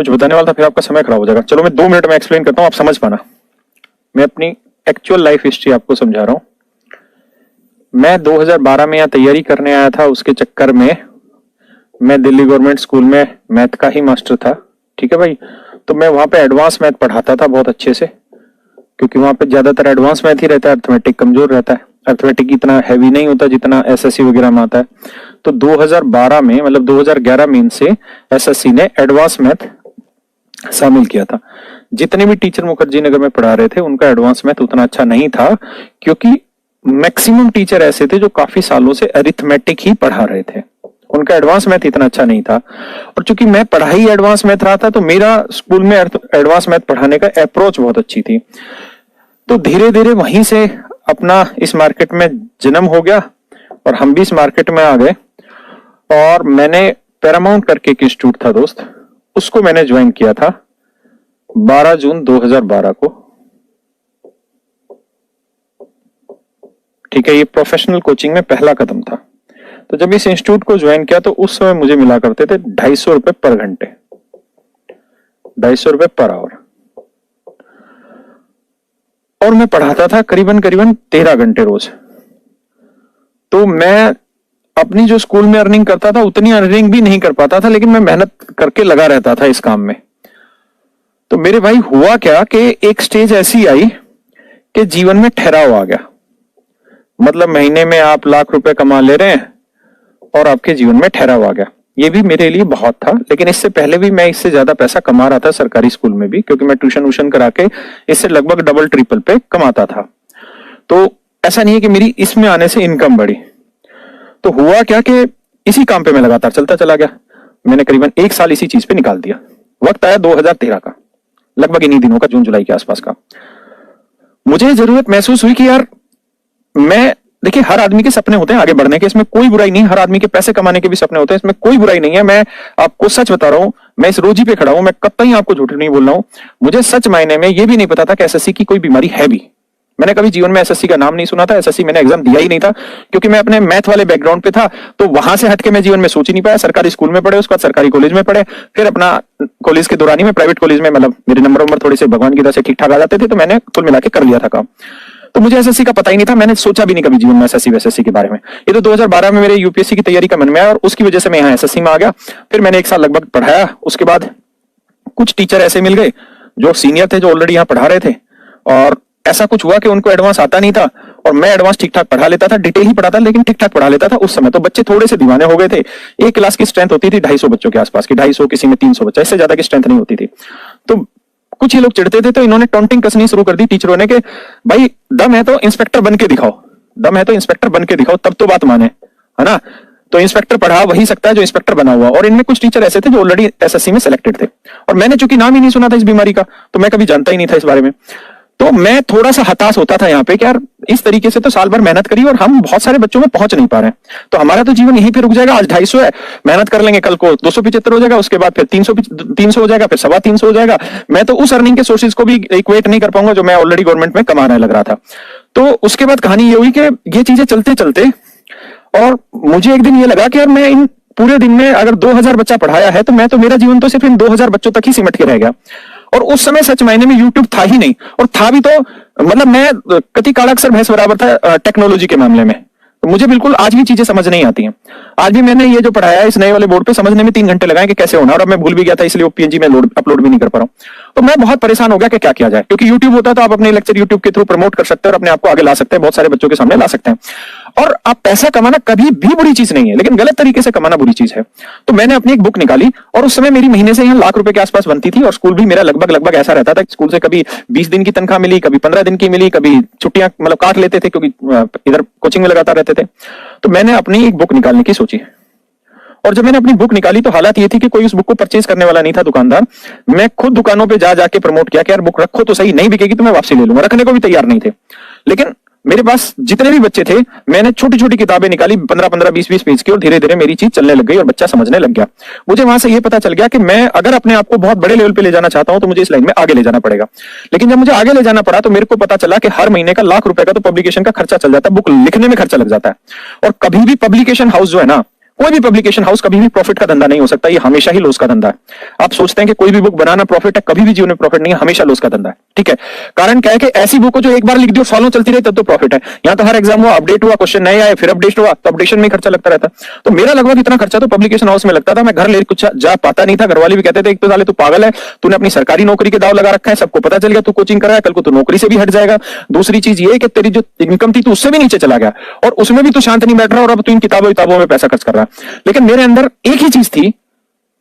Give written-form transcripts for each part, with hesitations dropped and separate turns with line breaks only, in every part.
कुछ बताने वाला था, फिर आपका समय खराब हो जाएगा। चलो मैं 2 मिनट में एक्सप्लेन करता हूँ, आप समझ पाना। मैं अपनी एक्चुअल लाइफ हिस्ट्री आपको समझा रहा हूँ। मैं 2012 में यहाँ तैयारी करने आया था, उसके चक्कर में मैं दिल्ली गवर्नमेंट स्कूल में मैथ का ही मास्टर था। ठीक है भाई, तो मैं वहां पे एडवांस मैथ पढ़ाता था बहुत अच्छे से, क्योंकि वहां पे ज्यादातर एडवांस मैथ ही रहता है, अर्थमेटिक कमजोर रहता है। अर्थमेटिक इतना हैवी नहीं होता जितना एसएससी वगैरह में आता है। तो 2012 में, मतलब 2011 में से एसएससी ने एडवांस मैथ शामिल किया था। जितने भी टीचर मुखर्जी नगर में पढ़ा रहे थे उनका एडवांस मैथ उतना अच्छा नहीं था, क्योंकि मैक्सिमम टीचर ऐसे थे जो काफी सालों से अरिथमेटिक ही पढ़ा रहे थे, उनका एडवांस मैथ इतना अच्छा नहीं था। और चूंकि मैं पढ़ाई एडवांस मैथ रहा था, तो मेरा स्कूल में एडवांस मैथ पढ़ाने का अप्रोच बहुत अच्छी थी। तो धीरे धीरे वहीं से अपना इस मार्केट में जन्म हो गया और हम भी इस मार्केट में आ गए। और मैंने पैरामाउंट करके एक इंस्टीट्यूट था दोस्त, उसको मैंने ज्वाइन किया था 12 जून 2012 को। ठीक है, ये प्रोफेशनल कोचिंग में पहला कदम था। तो जब इस इंस्टीट्यूट को ज्वाइन किया तो उस समय मुझे मिला करते थे 250 रुपए पर घंटे, 250 रुपए पर आवर। और मैं पढ़ाता था करीबन 13 घंटे रोज। तो मैं अपनी जो स्कूल में अर्निंग करता था उतनी अर्निंग भी नहीं कर पाता था, लेकिन मैं मेहनत करके लगा रहता था इस काम में। तो मेरे भाई हुआ क्या कि एक स्टेज ऐसी आई कि जीवन में ठहराव आ गया। मतलब महीने में आप लाख रुपए कमा ले रहे हैं और आपके जीवन में ठहराव आ गया। ये भी मेरे लिए बहुत था, लेकिन इससे पहले भी मैं इससे ज्यादा पैसा कमा रहा था सरकारी स्कूल में भी, क्योंकि मैं ट्यूशन व्यूशन करा के इससे लगभग डबल ट्रिपल पे कमाता था। तो ऐसा नहीं है कि मेरी इसमें आने से इनकम बढ़ी। तो हुआ क्या कि इसी काम पे मैं लगातार चलता चला गया। मैंने करीबन 1 साल इसी चीज पे निकाल दिया। वक्त आया 2013 का, लगभग इन्हीं दिनों का, जून जुलाई के आसपास का। मुझे जरूरत महसूस हुई कि यार मैं, देखिए हर आदमी के सपने होते हैं आगे बढ़ने के, इसमें कोई बुराई नहीं। हर आदमी के पैसे कमाने के भी सपने होते हैं, इसमें कोई बुराई नहीं है। मैं आपको सच बता रहा हूं, मैं इस रोजी पे खड़ा हूं, मैं कतई आपको झूठ नहीं बोल रहा हूं। मुझे सच मायने में ये भी नहीं पता था कि एसएससी की कोई बीमारी है भी। मैंने कभी जीवन में एसएससी का नाम नहीं सुना था, एसएससी मैंने एग्जाम दिया ही नहीं था, क्योंकि मैं अपने मैथ वाले बैकग्राउंड पे था। तो वहां से हटके मैं जीवन में सोच ही नहीं पाया। सरकारी स्कूल में पढ़े, उसके बाद सरकारी कॉलेज में पढ़े, फिर अपना कॉलेज के दौरान ही मैं प्राइवेट कॉलेज में, मतलब मेरे नंबर थोड़े से भगवान की तरह से ठीक ठाक आ जाते थे, तो मैंने कुल मिला के कर लिया था काम। तो मुझे एसएससी का पता ही नहीं था, मैंने सोचा भी नहीं कभी जीवन में एसएससी के बारे में। ये तो 2012 में मेरे यूपीएससी की तैयारी का मन में आया और उसकी वजह से मैं यहाँ एसएससी में आ गया। फिर मैंने 1 साल लगभग पढ़ाया। उसके बाद कुछ टीचर ऐसे मिल गए जो सीनियर थे, जो ऑलरेडी यहाँ पढ़ा रहे थे, और ऐसा कुछ हुआ कि उनको एडवांस आता नहीं था और मैं एडवांस ठीक ठाक पढ़ा लेता था, डिटेल ही पढ़ाता, लेकिन ठीक ठाक पढ़ा लेता था उस समय। तो बच्चे थोड़े से दीवाने हो गए थे। एक क्लास की स्ट्रेंथ होती थी 250 बच्चों के आसपास की, 250, किसी में 300 बच्चा, इससे ज्यादा की स्ट्रेंथ नहीं होती थी। तो कुछ ही लोग चिढ़ते थे, तो इन्होंने टॉन्टिंग कसनी शुरू कर दी टीचरों ने कि भाई दम है तो इंस्पेक्टर बन के दिखाओ, दम है तो इंस्पेक्टर बन के दिखाओ, तब तो बात माने, है ना। तो इंस्पेक्टर पढ़ा वही सकता है जो इंस्पेक्टर बना हुआ। और इनमें कुछ टीचर ऐसे थे जो ऑलरेडी एसएससी में सिलेक्टेड थे, और मैंने चूंकि नाम ही नहीं सुना था इस बीमारी का, तो मैं कभी जानता ही नहीं था इस बारे में। तो मैं थोड़ा सा हताश होता था यहाँ पे कि यार इस तरीके से तो साल भर मेहनत करी और हम बहुत सारे बच्चों में पहुंच नहीं पा रहे हैं, तो हमारा तो जीवन यहीं पे रुक जाएगा। आज 250 है, मेहनत कर लेंगे, कल को 275 हो जाएगा, उसके बाद फिर 300 हो जाएगा, फिर 325 हो जाएगा। मैं तो उस अर्निंग के सोर्सेज को भी इक्वेट नहीं कर पाऊंगा जो मैं ऑलरेडी गवर्नमेंट में कमाने लग रहा था। तो उसके बाद कहानी ये हुई कि ये चीजें चलते चलते, और मुझे एक दिन ये लगा कि यार मैं इन पूरे दिन में अगर 2000 बच्चा पढ़ाया है, तो मैं तो, मेरा जीवन तो सिर्फ इन 2000 बच्चों तक ही सिमट के रह गया। और उस समय सच मायने में यूट्यूब था ही नहीं, और था भी तो मतलब मैं कति काला अक्षर भैंस बराबर था टेक्नोलॉजी के मामले में। तो मुझे बिल्कुल आज भी चीजें समझ नहीं आती हैं। आज भी मैंने ये जो पढ़ाया है इस नए वाले बोर्ड पे समझने में 3 घंटे लगाए कि कैसे होना, और अब मैं भूल भी गया था, इसलिए वो पीएनजी में अपलोड भी नहीं कर पा रहा हूं। तो मैं बहुत परेशान हो गया कि क्या किया जाए, क्योंकि यूट्यूब होता तो आप अपने लेक्चर यूट्यूब के थ्रू प्रमोट कर सकते हैं और अपने आप को आगे ला सकते हैं, बहुत सारे बच्चों के सामने ला सकते हैं। और आप पैसा कमाना कभी भी बुरी चीज नहीं है, लेकिन गलत तरीके से कमाना बुरी चीज है। तो मैंने अपनी एक बुक निकाली, और उस समय मेरी महीने से यहाँ लाख रुपए के आसपास बनती थी, और स्कूल भी मेरा लगभग ऐसा रहता था, स्कूल से कभी 20 दिन की तनख्वाह मिली, कभी 15 दिन की मिली, कभी छुट्टियां मतलब काट लेते थे, क्योंकि इधर कोचिंग में लगातार रहते थे। तो मैंने अपनी एक बुक निकालने की सोची, और जब मैंने अपनी बुक निकाली तो हालात ये थी कि कोई उस बुक को परचेज करने वाला नहीं था दुकानदार। मैं खुद दुकानों पे जाके प्रमोट किया कि यार बुक रखो तो सही, नहीं बिकेगी तो मैं वापसी ले लूंगा। रखने को भी तैयार नहीं थे, लेकिन मेरे पास जितने भी बच्चे थे, मैंने छोटी छोटी किताबें निकाली 15-15, 20-20 पेज की, और धीरे धीरे मेरी चीज चलने लग गई और बच्चा समझने लग गया। मुझे वहां से ये पता चल गया कि मैं अगर अपने आप को बहुत बड़े लेवल पे ले जाना चाहता हूं तो मुझे इस लाइन में आगे ले जाना पड़ेगा। लेकिन जब मुझे आगे ले जाना पड़ा तो मेरे को पता चला कि हर महीने का लाख रुपए का तो पब्लिकेशन का खर्चा चल जाता है, बुक लिखने में खर्चा लग जाता है। और कभी भी पब्लिकेशन हाउस जो है ना, कोई भी पब्लिकेशन हाउस कभी भी प्रॉफिट का धंधा नहीं हो सकता, ये हमेशा ही लॉस का धंधा है। आप सोचते हैं कि कोई भी बुक बनाना प्रॉफिट है, कभी भी जीवन में प्रॉफिट नहीं है, हमेशा लॉस का धंधा है। ठीक है, कारण क्या है कि ऐसी बुक को जो एक बार लिख दियो फॉलो चलती रही तब तो प्रॉफिट है। यहाँ तो हर एग्जाम हुआ, अपडेट हुआ, क्वेश्चन नए आए, फिर अपडेट हुआ, तो अपडेशन में खर्चा लगता रहता। तो मेरा लगभग इतना खर्चा तो पब्लिकेशन हाउस में लगता था, मैं घर ले कुछ जा पाता नहीं था। घर वाले भी कहते थे एक तो साले तू पागल है, तूने अपनी सरकारी नौकरी के दाव लगा रखा है, सबको पता चल गया तू कोचिंग कर रहा है, कल को तू नौकरी से भी हट जाएगा। दूसरी चीज ये कि तेरी जो इनकम थी तू उससे भी नीचे चला गया और उसमें भी तू शांत नहीं बैठ रहा और अब तू इन किताबों में पैसा खर्च कर रहा है। लेकिन मेरे अंदर एक ही चीज थी,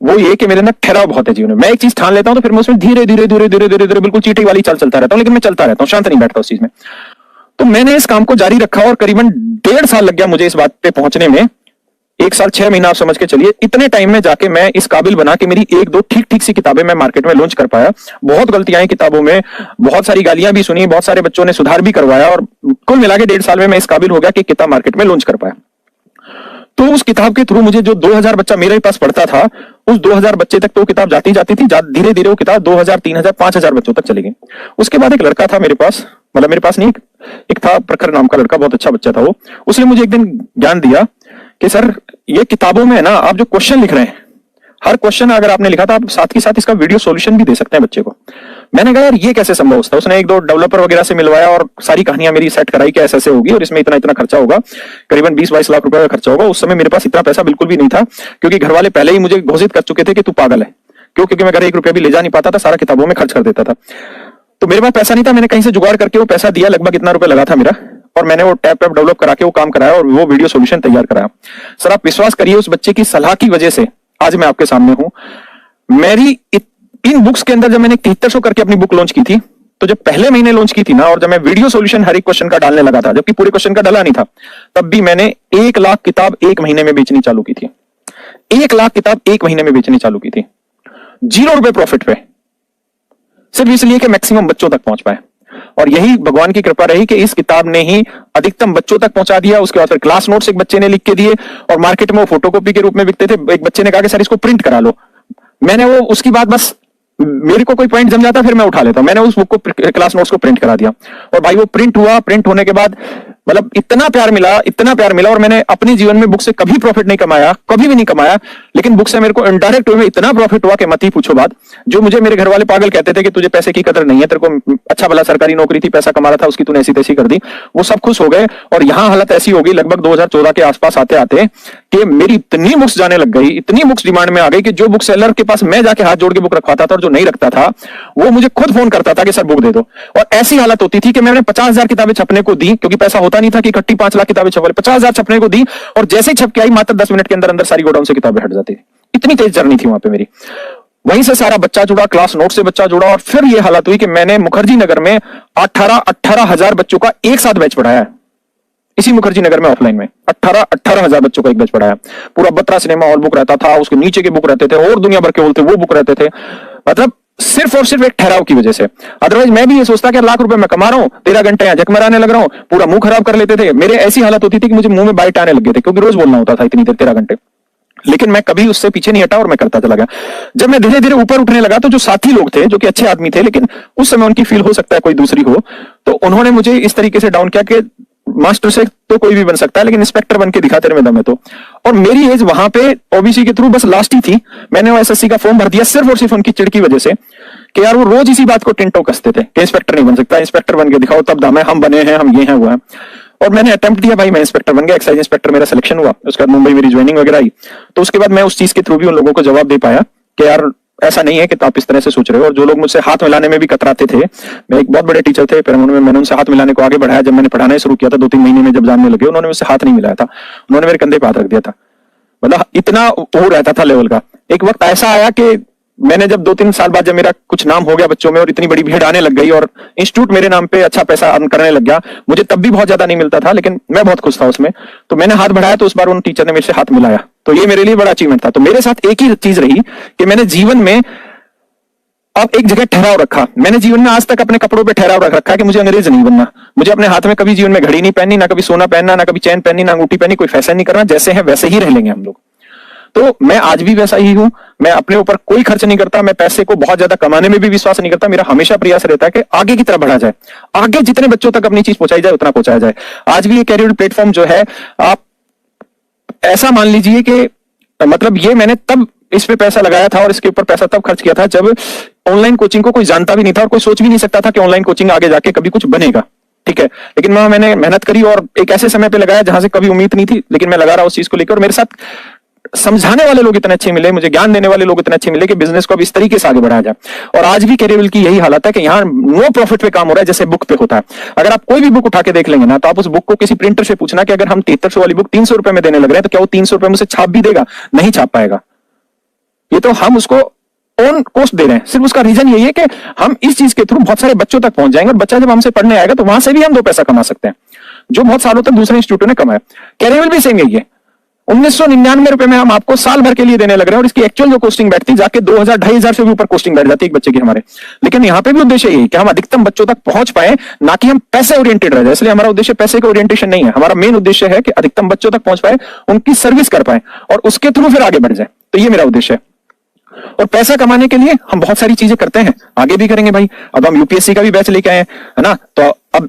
वो ये कि मेरे अंदर ठहराव बहुत है जीवन में। मैं एक चीज ठान लेता हूं तो फिर मैं उसमें धीरे धीरे धीरे धीरे धीरे धीरे बिल्कुल चीटी वाली चलता रहता हूं, लेकिन मैं चलता रहता हूं, शांत नहीं बैठता उस चीज में। तो मैंने इस काम को जारी रखा और करीबन 1.5 साल लग गया मुझे इस बात पे पहुंचने में। 1 साल 6 महीना आप समझ के चलिए। इतने टाइम में जाके मैं इस काबिल बना कि मेरी 1-2 ठीक ठीक सी किताबें मैं मार्केट में लॉन्च कर पाया। बहुत गलतियां किताबों में, बहुत सारी गालियां भी सुनी, बहुत सारे बच्चों ने सुधार भी करवाया और कुल मिला के 1.5 साल में मैं इस काबिल हो गया कि किताब मार्केट में लॉन्च कर पाया। तो उस किताब के थ्रू मुझे जो 2000 बच्चा मेरे पास पढ़ता था, उस 2000 बच्चे तक तो किताब जाती थी। धीरे धीरे वो किताब 2000, 3000, 5000 बच्चों तक चली गई। उसके बाद एक लड़का था मेरे पास, मतलब मेरे पास नहीं, एक था प्रखर नाम का लड़का, बहुत अच्छा बच्चा था वो। उसने मुझे एक दिन ज्ञान दिया कि सर ये किताबों में है ना, आप जो क्वेश्चन लिख रहे हैं, हर क्वेश्चन अगर आपने लिखा था आप साथ ही साथ इसका वीडियो सॉल्यूशन भी दे सकते हैं बच्चे को। मैंने कहा यार ये कैसे संभव होता है। उसने 1-2 डेवलपर वगैरह से मिलवाया और सारी कहानियां मेरी सेट कराई कि ऐसे होगी और इसमें इतना इतना खर्चा होगा, करीबन 20-22 लाख रुपए का खर्चा होगा। उस समय मेरे पास इतना पैसा बिल्कुल भी नहीं था, क्योंकि घर वाले पहले ही मुझे घोषित कर चुके थे कि तू पागल है। क्यों? क्योंकि मैं घर 1 रुपया भी ले जा नहीं पाता था, सारा किताबों में खर्च कर देता था। तो मेरे पास पैसा नहीं था, मैंने कहीं से जुगाड़ करके वो पैसा दिया, लगभग इतना रुपया लगा था मेरा, और मैंने वो टैब डेवलप करा के वो काम कराया और वो वीडियो सॉल्यूशन तैयार कराया। सर आप विश्वास करिए, उस बच्चे की सलाह की वजह से आज मैं आपके सामने हूं। मेरी इन बुक्स के अंदर जब मैंने 7300 करके अपनी बुक लॉन्च की थी, तो जब पहले महीने लॉन्च की थी ना, और जब मैं वीडियो सॉल्यूशन हर एक क्वेश्चन का डालने लगा था, जबकि पूरे क्वेश्चन का डाला नहीं था, तब भी मैंने 1 लाख किताब 1 महीने में बेचनी चालू की थी। 1 लाख किताब 1 महीने में बेचनी चालू की थी, 0 रुपए प्रॉफिट पे, सिर्फ इसलिए कि मैक्सिमम बच्चों तक पहुंच पाए। और यही भगवान की कृपा रही कि इस किताब ने ही अधिकतम बच्चों तक पहुंचा दिया। उसके बाद फिर क्लास नोट्स एक बच्चे ने लिख के दिए और मार्केट में वो फोटोकॉपी के रूप में बिकते थे। एक बच्चे ने कहा कि सर इसको प्रिंट करा लो। मैंने वो उसकी बात, बस मेरे को कोई पॉइंट जम जाता फिर मैं उठा लेता हूं। मैंने उस बुक को, क्लास नोट्स को प्रिंट करा दिया और भाई वो प्रिंट हुआ। प्रिंट होने के बाद मतलब इतना प्यार मिला और मैंने अपने जीवन में बुक से कभी प्रॉफिट नहीं कमाया, कभी भी नहीं कमाया, लेकिन बुक से मेरे को इनडायरेक्ट वे में इतना प्रॉफिट हुआ कि मत ही पूछो बात। जो मुझे मेरे घर वाले पागल कहते थे कि तुझे पैसे की कदर नहीं है, तेरे को अच्छा भला सरकारी नौकरी थी, पैसा कमा रहा था, उसकी तूने ऐसी तैसी कर दी, वो सब खुश हो गए। और यहां हालत ऐसी होगी लगभग 2014 के आसपास आते आते कि मेरी इतनी बुक्स जाने लग गई, इतनी बुक्स डिमांड में आ गई कि जो बुक सेलर के पास मैं जाके हाथ जोड़ के बुक रखवाता था और जो नहीं रखता था वो मुझे खुद फोन करता था कि सर बुक दे दो। और ऐसी हालत होती थी कि मैंने 50,000 किताबें छपने को दी, क्योंकि पैसा होता नहीं था कि इकट्ठी 5 लाख किताबें छपा, 50,000 छपने को दी और जैसे ही छप के आई मात्र 10 मिनट के अंदर अंदर सारी गोडाउन से किताबें हट जाती थी। इतनी तेज जर्नी थी वहां पे मेरी। वहीं से सारा बच्चा जुड़ा, क्लास नोट से बच्चा जुड़ा और फिर ये हालत हुई कि मैंने मुखर्जी नगर में 18,000 बच्चों का एक साथ बैच पढ़ाया। इसी मुखर्जी नगर में ऑफलाइन में 18,000 बच्चों का एक बैच पढ़ाया। पूरा बत्रा सिनेमा हॉल बुक रहता था, उसके नीचे के बुक रहते थे और दुनिया भर के बोलते वो बुक रहते थे। मतलब सिर्फ और सिर्फ एक ठहराव की वजह से। अदरवाइज मैं भी ये सोचता कि लाख रुपए मैं कमा रहा हूं, 13 घंटे यहां जकमराने लग रहा हूं, पूरा मुंह खराब कर लेते थे। मेरे ऐसी हालत होती थी कि मुझे मुंह में बाइट आने लग गए थे, क्योंकि रोज बोलना होता था इतनी देर 13 घंटे। लेकिन मैं कभी उससे पीछे नहीं हटा और मैं करता चला गया। जब मैं धीरे धीरे ऊपर उठने लगा तो जो साथी लोग थे, जो कि अच्छे आदमी थे, लेकिन उस समय उनकी फील हो सकता है कोई दूसरी हो, तो उन्होंने मुझे इस तरीके से डाउन किया कि मास्टर से तो कोई भी बन सकता है, लेकिन इंस्पेक्टर बन के दिखा तेरे में दम है तो। और मेरी एज वहां पे ओबीसी के थ्रू बस लास्ट ही थी। मैंने वो एसएससी का फॉर्म भर दिया सिर्फ और सिर्फ उनकी चिड़ की वजह से कि यार वो रोज इसी बात को टिंटो कसते थे कि इंस्पेक्टर नहीं बन सकता, इंस्पेक्टर बन के दिखाओ तब दम है, हम बने हैं, हम ये हैं वो हैं। और मैंने अटेम्प्ट दिया भाई, मैं इंस्पेक्टर बन गया, एक्साइज इंस्पेक्टर मेरा सिलेक्शन हुआ। उसके बाद मुंबई मेरी ज्वाइनिंग वगैरह आई। तो उसके बाद मैं उस चीज के थ्रू भी उन लोगों को जवाब दे पाया कि यार ऐसा नहीं है कि आप इस तरह से सोच रहे हो। और जो लोग मुझसे हाथ मिलाने में भी कतराते थे, मैं एक बहुत बड़े टीचर थे, फिर मैंने उनसे हाथ मिलाने को आगे बढ़ाया। जब मैंने पढ़ाना शुरू किया था 2-3 महीने में जब जानने लगे, उन्होंने मुझसे हाथ नहीं मिलाया था, उन्होंने मेरे कंधे पे हाथ रख दिया था। मतलब इतना वो रहता था लेवल का। एक वक्त ऐसा आया कि मैंने जब 2-3 साल बाद जब मेरा कुछ नाम हो गया बच्चों में और इतनी बड़ी भीड़ आने लग गई और इंस्टीट्यूट मेरे नाम पे अच्छा पैसा अर्न करने लग गया, मुझे तब भी बहुत ज्यादा नहीं मिलता था, लेकिन मैं बहुत खुश था उसमें। तो मैंने हाथ बढ़ाया तो उस बार उन टीचर ने मेरे से हाथ मिलाया, तो ये मेरे लिए बड़ा अचीवमेंट था। तो मेरे साथ एक ही चीज रही कि मैंने जीवन में अब एक जगह ठहराव रखा। मैंने जीवन में आज तक अपने कपड़ों पे ठहराव रख रखा कि मुझे अंग्रेज नहीं बनना। मुझे अपने हाथ में कभी जीवन में घड़ी नहीं पहननी, ना कभी सोना पहनना, ना कभी चैन पहननी, ना अंगूठी पहननी, कोई फैशन नहीं करना। जैसे हैं वैसे ही रह लेंगे हम लोग। तो मैं आज भी वैसा ही हूं। मैं अपने ऊपर कोई खर्च नहीं करता, मैं पैसे को बहुत ज्यादा कमाने में भी विश्वास नहीं करता। मेरा हमेशा प्रयास रहता है कि आगे की तरफ बढ़ा जाए, आगे जितने बच्चों तक अपनी चीज पहुंचाई जाए उतना पहुंचाया जाए। आज भी ये कैरियर प्लेटफॉर्म जो है, आप ऐसा मान लीजिए कि मतलब ये मैंने तब इस पे पैसा लगाया था और इसके ऊपर पैसा तब खर्च किया था जब ऑनलाइन कोचिंग को कोई जानता भी नहीं था और कोई सोच भी नहीं सकता था कि ऑनलाइन कोचिंग आगे जाके कभी कुछ बनेगा। ठीक है, लेकिन मैंने मेहनत करी और एक ऐसे समय पे लगाया जहां से कभी उम्मीद नहीं थी, लेकिन मैं लगा रहा उस चीज को लेकर। और मेरे साथ समझाने वाले लोग इतने अच्छे मिले, मुझे ज्ञान देने वाले लोग इतने अच्छे मिले कि बिजनेस को अब इस तरीके से आगे बढ़ाया जाए। और आज भी कैरियरविल की यही हालत है कि यहाँ नो प्रॉफिट पे काम हो रहा है, जैसे बुक पे होता है। अगर आप कोई भी बुक उठा के देख लेंगे ना, तो आप उस बुक को किसी प्रिंटर से पूछना कि अगर हम 7300 वाली बुक 300 रुपए में देने लग रहे हैं तो क्या वो 300 रुपए में से छाप भी देगा? नहीं छाप पाएगा। ये तो हम उसको ऑन कॉस्ट दे रहे हैं। सिर्फ उसका रीजन यही है कि हम इस चीज के थ्रू बहुत सारे बच्चों तक पहुंच जाएंगे और बच्चा जब हमसे पढ़ने आएगा तो वहां से भी हम 2 पैसा कमा सकते हैं, जो बहुत सालों तक दूसरे इंस्टीट्यूटों ने कमाया। कैरियरविल भी सेम यही है। 1999 रुपए में हम आपको साल भर के लिए देने लग रहे हैं और इसकी एक्चुअल जो कोस्टिंग बैठती जाके 2000 2500 से भी ऊपर कोस्टिंग बैठ जाती है एक बच्चे की हमारे। लेकिन यहाँ पे भी उद्देश्य यही कि हम अधिकतम बच्चों तक पहुंच पाए, ना कि हम पैसे ओरिएंटेड रह जाए। इसलिए हमारा उद्देश्य पैसे का ओरिएंटेशन नहीं है। हमारा मेन उद्देश्य है कि अधिकतम बच्चों तक पहुंच पाए, उनकी सर्विस कर पाए और उसके थ्रू फिर आगे बढ़ जाए। तो ये मेरा उद्देश्य है। और पैसा कमाने के लिए हम बहुत सारी चीजें करते हैं, आगे भी करेंगे भाई। अब हम यूपीएससी का भी बैच लेके आए हैं, है ना। तो अब